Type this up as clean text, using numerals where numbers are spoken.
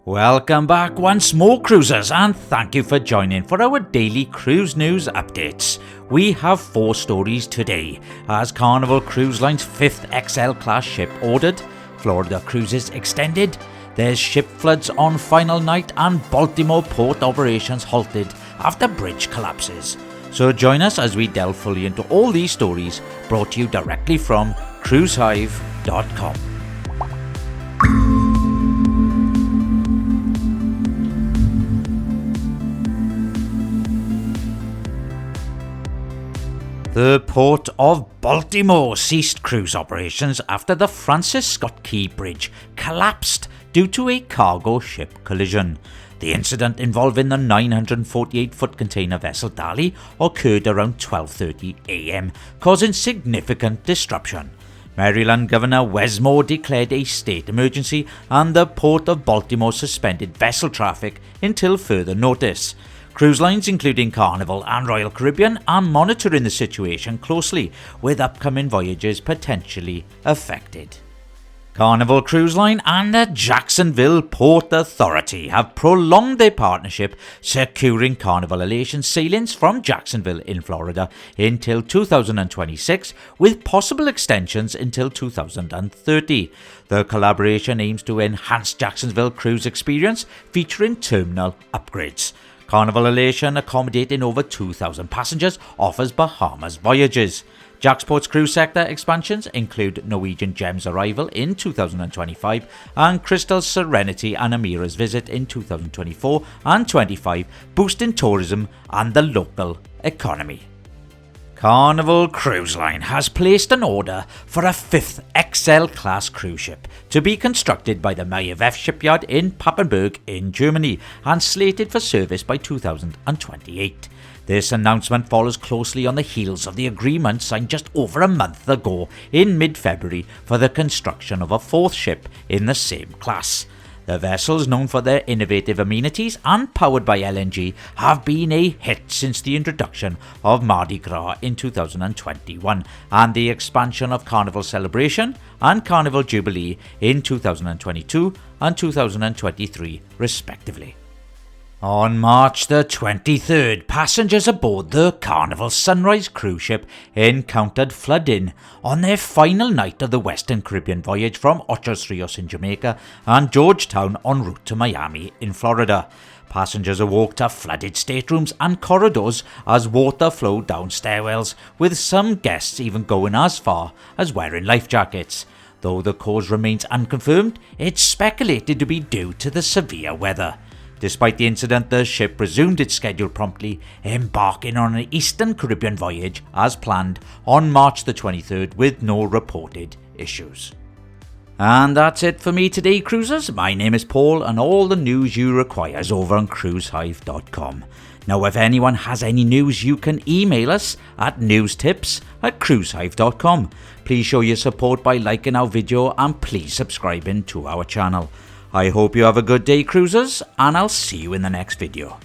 Welcome back once more, cruisers, and thank you for joining for our daily cruise news updates. We have 4 stories today, as Carnival Cruise Line's 5th XL class ship ordered, Florida cruises extended, there's ship floods on final night, and Baltimore port operations halted after bridge collapses. So join us as we delve fully into all these stories, brought to you directly from cruisehive.com. The Port of Baltimore ceased cruise operations after the Francis Scott Key Bridge collapsed due to a cargo ship collision. The incident involving the 948-foot container vessel Dali occurred around 12:30 a.m, causing significant disruption. Maryland Governor Wes Moore declared a state emergency, and the Port of Baltimore suspended vessel traffic until further notice. Cruise lines including Carnival and Royal Caribbean are monitoring the situation closely, with upcoming voyages potentially affected. Carnival Cruise Line and the Jacksonville Port Authority have prolonged their partnership, securing Carnival Elation sailings from Jacksonville in Florida until 2026, with possible extensions until 2030. The collaboration aims to enhance Jacksonville cruise experience, featuring terminal upgrades. Carnival Elation, accommodating over 2,000 passengers, offers Bahamas voyages. Jacksport's cruise sector expansions include Norwegian Gem's arrival in 2025 and Crystal's Serenity and Amira's visit in 2024 and 25, boosting tourism and the local economy. Carnival Cruise Line has placed an order for a 5th XL class cruise ship to be constructed by the Mayav shipyard in Papenburg in Germany and slated for service by 2028. This announcement follows closely on the heels of the agreement signed just over a month ago in mid-February for the construction of a 4th ship in the same class. The vessels, known for their innovative amenities and powered by LNG, have been a hit since the introduction of Mardi Gras in 2021 and the expansion of Carnival Celebration and Carnival Jubilee in 2022 and 2023 respectively. On March the 23rd, passengers aboard the Carnival Sunrise cruise ship encountered flooding on their final night of the Western Caribbean voyage from Ochos Rios in Jamaica and Georgetown en route to Miami in Florida. Passengers awoke to flooded staterooms and corridors as water flowed down stairwells, with some guests even going as far as wearing life jackets. Though the cause remains unconfirmed, it's speculated to be due to the severe weather. Despite the incident, the ship resumed its schedule promptly, embarking on an Eastern Caribbean voyage as planned on March the 23rd with no reported issues. And that's it for me today, cruisers. My name is Paul, and all the news you require is over on cruisehive.com. Now, if anyone has any news, you can email us at newstips@cruisehive.com. Please show your support by liking our video and please subscribing to our channel. I hope you have a good day, cruisers, and I'll see you in the next video.